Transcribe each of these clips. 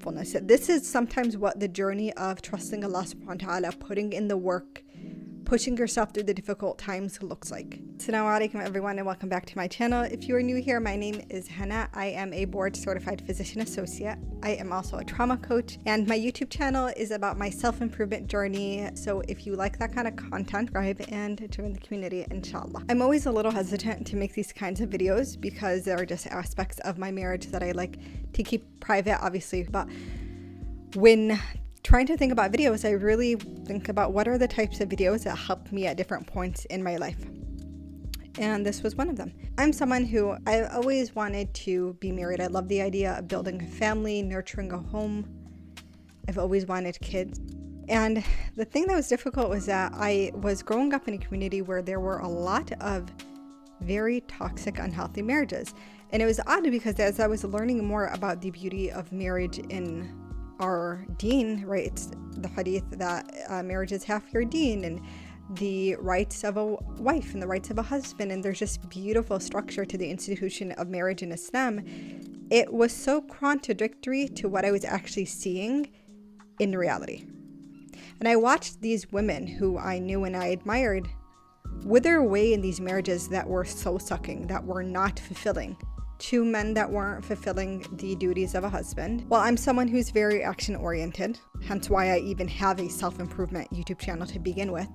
helpfulness. This is sometimes what the journey of trusting Allah subhanahu wa ta'ala, putting in the work, pushing yourself through the difficult times looks like. Assalamu alaikum everyone, and welcome back to my channel. If you are new here, my name is Hannah. I am a board certified physician associate. I am also a trauma coach, and my YouTube channel is about my self-improvement journey. So if you like that kind of content, subscribe and join the community, inshallah. I'm always a little hesitant to make these kinds of videos because there are just aspects of my marriage that I like to keep private, obviously. But when trying to think about videos, I really think about what are the types of videos that helped me at different points in my life. And this was one of them. I'm someone who I always wanted to be married. I love the idea of building a family, nurturing a home. I've always wanted kids. And the thing that was difficult was that I was growing up in a community where there were a lot of very toxic, unhealthy marriages. And it was odd because as I was learning more about the beauty of marriage in our deen, right? It's the hadith that marriage is half your deen, and the rights of a wife and the rights of a husband, and there's just beautiful structure to the institution of marriage in Islam. It was so contradictory to what I was actually seeing in reality. And I watched these women who I knew and I admired wither away in these marriages that were soul sucking, that were not fulfilling. Two men that weren't fulfilling the duties of a husband. Well, I'm someone who's very action oriented, hence why I even have a self-improvement YouTube channel to begin with.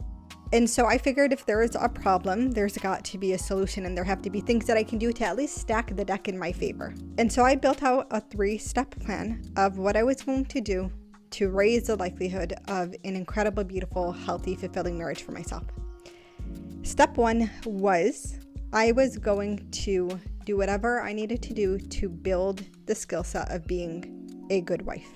And so I figured if there is a problem, there's got to be a solution, and there have to be things that I can do to at least stack the deck in my favor. And so I built out a 3-step plan of what I was going to do to raise the likelihood of an incredible, beautiful, healthy, fulfilling marriage for myself. Step 1 was I was going to do whatever I needed to do to build the skill set of being a good wife.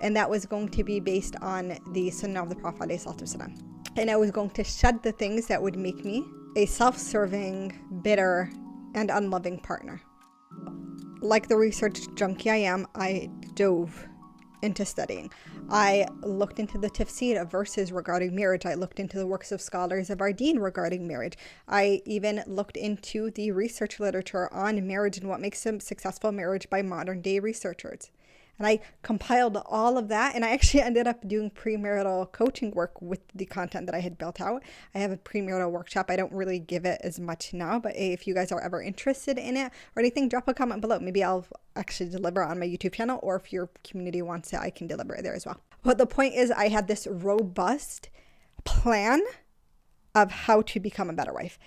And that was going to be based on the sunnah of the Prophet ﷺ. And I was going to shed the things that would make me a self-serving, bitter, and unloving partner. Like the research junkie I am, I dove into studying. I looked into the tafsir of verses regarding marriage. I looked into the works of scholars of our deen regarding marriage. I even looked into the research literature on marriage and what makes a successful marriage by modern day researchers. And I compiled all of that, and I actually ended up doing premarital coaching work with the content that I had built out. I have a premarital workshop. I don't really give it as much now, but if you guys are ever interested in it or anything, drop a comment below. Maybe I'll actually deliver on my YouTube channel, or if your community wants it, I can deliver it there as well. But the point is, I had this robust plan of how to become a better wife.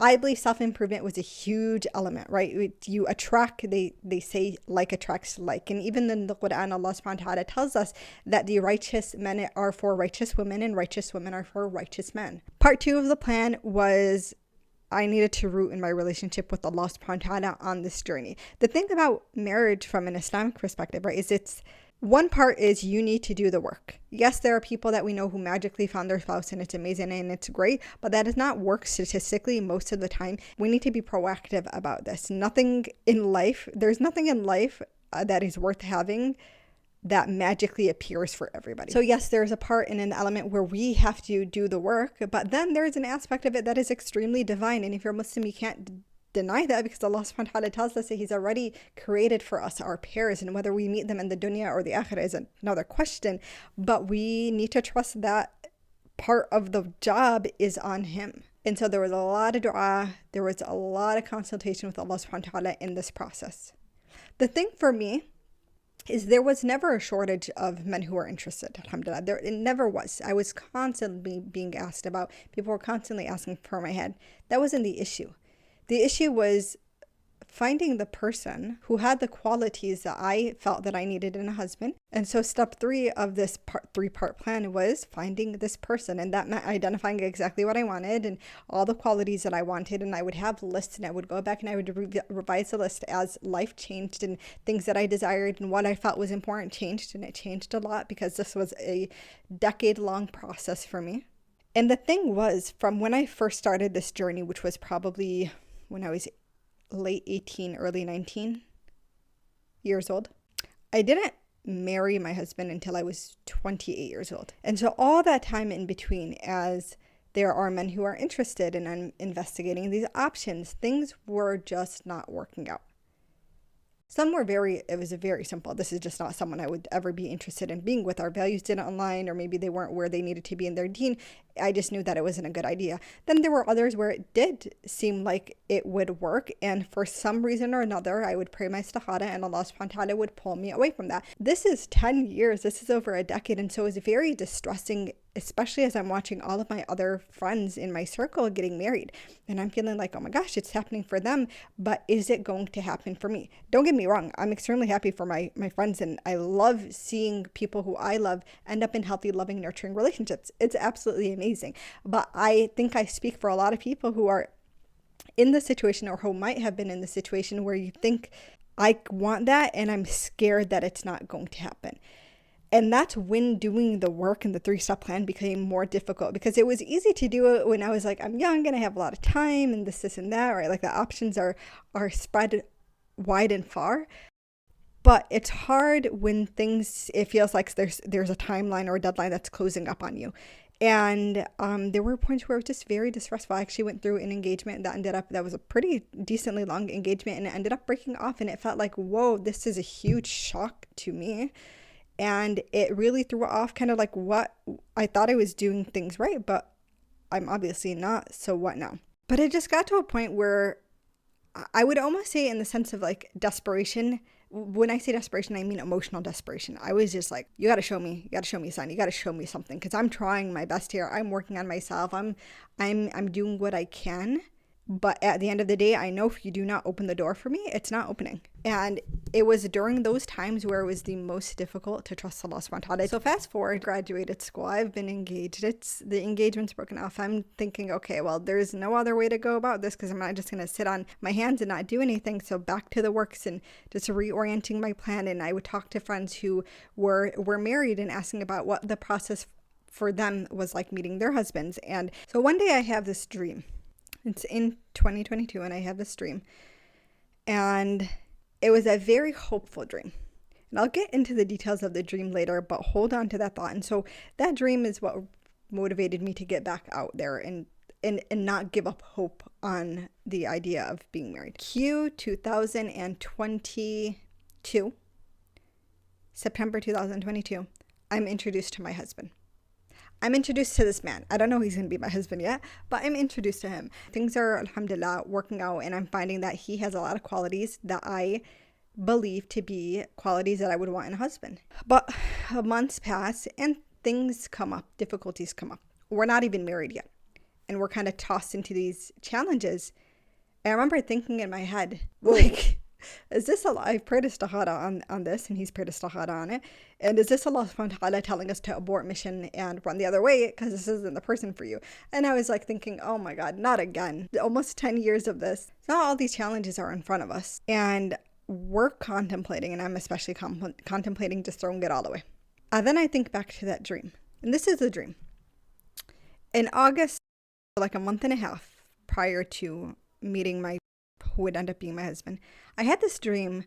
I believe self-improvement was a huge element, right? You attract, they say like attracts like. And even in the Quran, Allah subhanahu wa ta'ala tells us that the righteous men are for righteous women and righteous women are for righteous men. Part 2 of the plan was I needed to root in my relationship with Allah subhanahu wa ta'ala on this journey. The thing about marriage from an Islamic perspective, right, is it's one part is you need to do the work. Yes, there are people that we know who magically found their spouse and it's amazing and it's great, but that does not work statistically most of the time. We need to be proactive about this. Nothing in life, there's nothing in life that is worth having that magically appears for everybody. So yes, there's a part and an element where we have to do the work, but then there's an aspect of it that is extremely divine. And if you're Muslim, you can't deny that, because Allah subhanahu wa ta'ala tells us that He's already created for us our pairs, and whether we meet them in the dunya or the akhirah is another question, but we need to trust that part of the job is on Him. And so there was a lot of dua, there was a lot of consultation with Allah subhanahu wa ta'ala in this process. The thing for me is there was never a shortage of men who were interested, alhamdulillah. It never was. I was constantly being asked about, people were constantly asking for my hand. That wasn't the issue. The issue was finding the person who had the qualities that I felt that I needed in a husband. And so step 3 of this 3-part plan was finding this person. And that meant identifying exactly what I wanted and all the qualities that I wanted. And I would have lists, and I would go back and I would revise the list as life changed and things that I desired and what I felt was important changed. And it changed a lot because this was a decade-long process for me. And the thing was, from when I first started this journey, which was probably when I was late 18, early 19 years old, I didn't marry my husband until I was 28 years old. And so all that time in between, as there are men who are interested in investigating these options, things were just not working out. Some were it was very simple. This is just not someone I would ever be interested in being with. Our values didn't align, or maybe they weren't where they needed to be in their deen. I just knew that it wasn't a good idea. Then there were others where it did seem like it would work. And for some reason or another, I would pray my istikhara and Allah subhanahu wa ta'ala would pull me away from that. This is 10 years. This is over a decade. And so it's very distressing, especially as I'm watching all of my other friends in my circle getting married. And I'm feeling like, oh my gosh, it's happening for them. But is it going to happen for me? Don't get me wrong. I'm extremely happy for my friends. And I love seeing people who I love end up in healthy, loving, nurturing relationships. It's absolutely amazing. But I think I speak for a lot of people who are in the situation, or who might have been in the situation, where you think, I want that and I'm scared that it's not going to happen. And that's when doing the work and the 3-step plan became more difficult, because it was easy to do it when I was like, I'm young and I have a lot of time and this and that, right? Like the options are spread wide and far. But it's hard when it feels like there's a timeline or a deadline that's closing up on you. And there were points where it was just very distressful. I actually went through an engagement that was a pretty decently long engagement, and it ended up breaking off. And it felt like, whoa, this is a huge shock to me. And it really threw off kind of like what I thought I was doing things right, but I'm obviously not. So what now? But it just got to a point where I would almost say, in the sense of like desperation. When I say desperation, I mean emotional desperation. I was just like, you got to show me a sign. You got to show me something, because I'm trying my best here. I'm working on myself. I'm doing what I can. But at the end of the day, I know if you do not open the door for me, it's not opening. And it was during those times where it was the most difficult to trust Allah subhanahu wa ta'ala. So fast forward, graduated school, I've been engaged. The engagement's broken off. I'm thinking, okay, well, there's no other way to go about this, because I'm not just going to sit on my hands and not do anything. So back to the works and just reorienting my plan. And I would talk to friends who were married and asking about what the process for them was like meeting their husbands. And so one day I have this dream. It's in 2022, and I have this dream, and it was a very hopeful dream. And I'll get into the details of the dream later, but hold on to that thought. And so that dream is what motivated me to get back out there and not give up hope on the idea of being married. Q 2022, September 2022, I'm introduced to my husband. I'm introduced to this man. I don't know he's going to be my husband yet, but I'm introduced to him. Things are, alhamdulillah, working out, and I'm finding that he has a lot of qualities that I believe to be qualities that I would want in a husband. But months pass and things come up, difficulties come up. We're not even married yet, and we're kind of tossed into these challenges. And I remember thinking in my head, like, is this Allah? I've prayed istikhara on this, and he's prayed istikhara on it. And is this Allah subhanahu wa ta'ala telling us to abort mission and run the other way, because this isn't the person for you? And I was like thinking, oh my God, not again. Almost 10 years of this. So all these challenges are in front of us, and we're contemplating, and I'm especially contemplating just throwing it all away. Then I think back to that dream, and this is the dream. In August, like a month and a half prior to meeting who would end up being my husband, I had this dream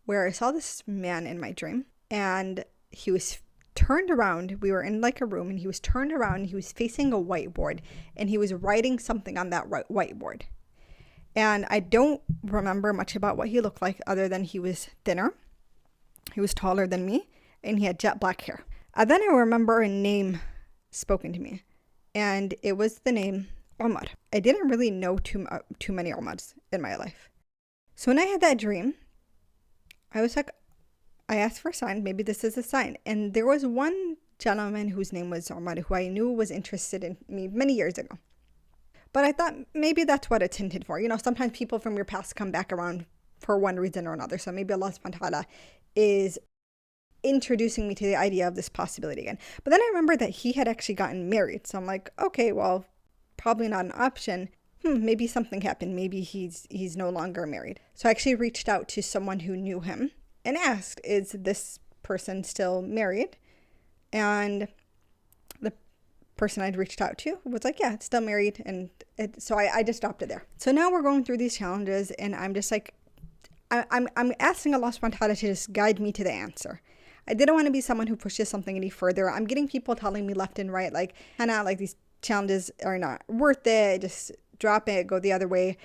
where I saw this man in my dream, and he was turned around. We were in like a room, and he was turned around, and he was facing a whiteboard, and he was writing something on that whiteboard. And I don't remember much about what he looked like, other than he was thinner, he was taller than me, and he had jet black hair. Then I remember a name spoken to me, and it was the name Omar. I didn't really know too many Omars in my life. So when I had that dream, I was like, I asked for a sign. Maybe this is a sign. And there was one gentleman whose name was Omar, who I knew was interested in me many years ago. But I thought maybe that's what it's hinted for. You know, sometimes people from your past come back around for one reason or another. So maybe Allah subhanahu wa ta'ala is introducing me to the idea of this possibility again. But then I remember that he had actually gotten married. So I'm like, okay, well, probably not an option. Maybe something happened. Maybe he's no longer married. So I actually reached out to someone who knew him and asked, is this person still married? And the person I'd reached out to was like, yeah, it's still married. And so I just stopped it there. So now we're going through these challenges, and I'm just like, I'm asking Allah subhanahu wa ta'ala to just guide me to the answer. I didn't want to be someone who pushes something any further. I'm getting people telling me left and right, like, Hannah, like, these challenges are not worth it. Just drop it, go the other way.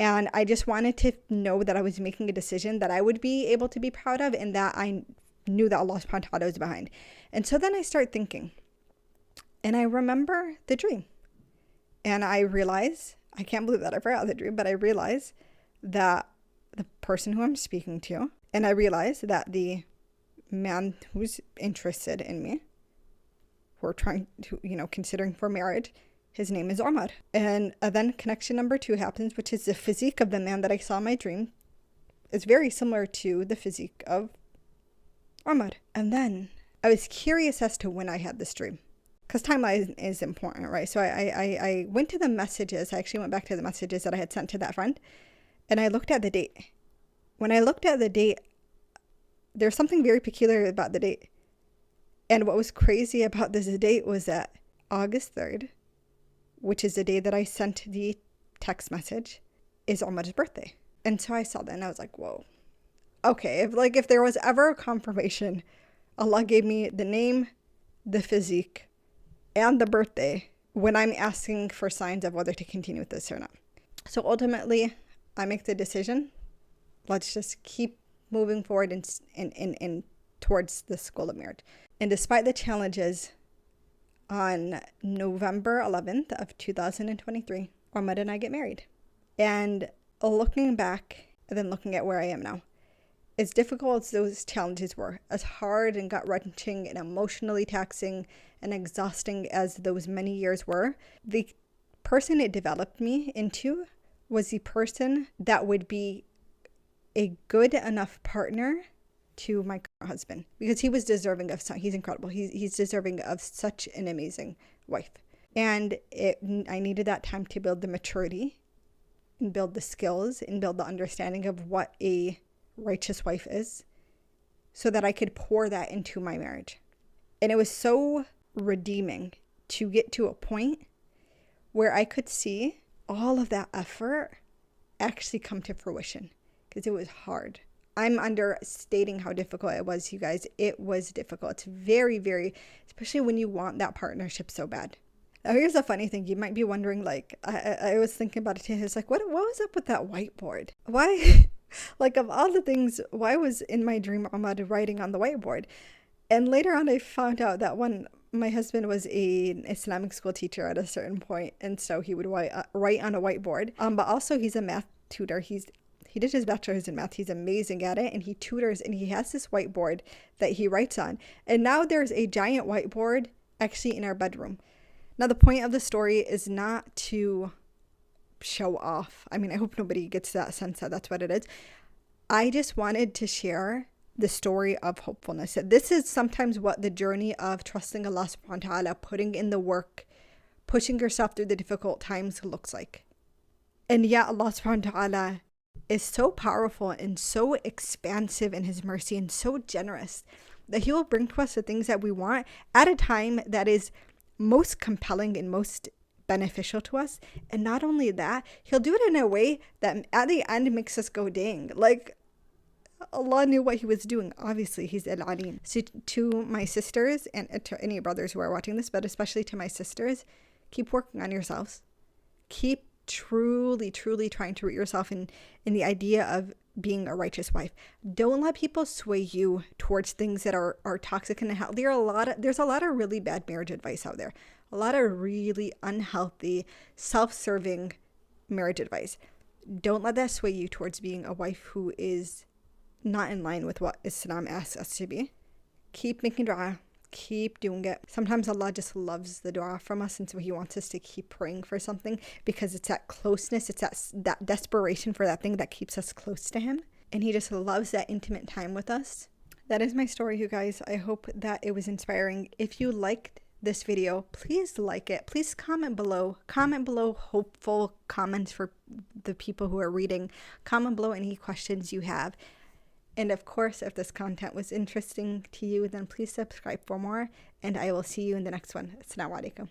And I just wanted to know that I was making a decision that I would be able to be proud of, and that I knew that Allah subhanahu wa ta'ala was behind. And so then I start thinking, and I remember the dream. And I realize, I can't believe that I forgot the dream, but I realize that the person who I'm speaking to, and I realize that the man who's interested in me, we're trying to, considering for marriage, his name is Omar. And then connection number 2 happens, which is the physique of the man that I saw in my dream is very similar to the physique of Omar. And then I was curious as to when I had this dream, because timeline is important, right? So I went to the messages. I actually went back to the messages that I had sent to that friend, and I looked at the date. When I looked at the date, there's something very peculiar about the date. And what was crazy about this date was that August 3rd, which is the day that I sent the text message, is Omar's birthday. And so I saw that and I was like, whoa. Okay, if there was ever a confirmation, Allah gave me the name, the physique, and the birthday when I'm asking for signs of whether to continue with this or not. So ultimately, I make the decision, let's just keep moving forward and towards this goal of marriage. And despite the challenges, on November 11th of 2023, Omar and I get married. And looking back and then looking at where I am now, as difficult as those challenges were, as hard and gut-wrenching and emotionally taxing and exhausting as those many years were, the person it developed me into was the person that would be a good enough partner to my husband, because he was deserving of he's incredible. He's deserving of such an amazing wife. And I needed that time to build the maturity and build the skills and build the understanding of what a righteous wife is, so that I could pour that into my marriage. And it was so redeeming to get to a point where I could see all of that effort actually come to fruition, because it was hard. I'm understating how difficult it was, you guys. It was difficult. It's very, very, especially when you want that partnership so bad. Now, here's a funny thing. You might be wondering, I was thinking about it too. It's like, what was up with that whiteboard? Why, of all the things, why was in my dream Ahmad writing on the whiteboard? And later on, I found out that my husband was an Islamic school teacher at a certain point, and so he would write on a whiteboard. But also, he's a math tutor. He did his bachelor's in math. He's amazing at it, and he tutors, and he has this whiteboard that he writes on. And now there's a giant whiteboard actually in our bedroom. Now, the point of the story is not to show off. I mean, I hope nobody gets that sense that that's what it is. I just wanted to share the story of hopefulness. This is sometimes what the journey of trusting Allah subhanahu wa ta'ala, putting in the work, pushing yourself through the difficult times looks like. And yet Allah subhanahu wa ta'ala is so powerful and so expansive in his mercy and so generous that he will bring to us the things that we want at a time that is most compelling and most beneficial to us. And not only that, he'll do it in a way that at the end makes us go, dang, Allah knew what he was doing. Obviously, he's Al-Alim. So to my sisters and to any brothers who are watching this, but especially to my sisters, keep working on yourselves. Keep truly trying to root yourself in the idea of being a righteous wife. Don't let people sway you towards things that are toxic and unhealthy. There's a lot of really bad marriage advice out there. A lot of really unhealthy, self-serving marriage advice. Don't let that sway you towards being a wife who is not in line with what Islam asks us to be. Keep making dua. Keep doing it. Sometimes Allah just loves the dua from us, and so he wants us to keep praying for something, because it's that closeness, it's that desperation for that thing that keeps us close to him, and he just loves that intimate time with us. That is my story, you guys. I hope that it was inspiring. If you liked this video, please like it. Please comment below hopeful comments for the people who are reading. Comment below any questions you have. And of course, if this content was interesting to you, then please subscribe for more, and I will see you in the next one. Assalamu alaikum.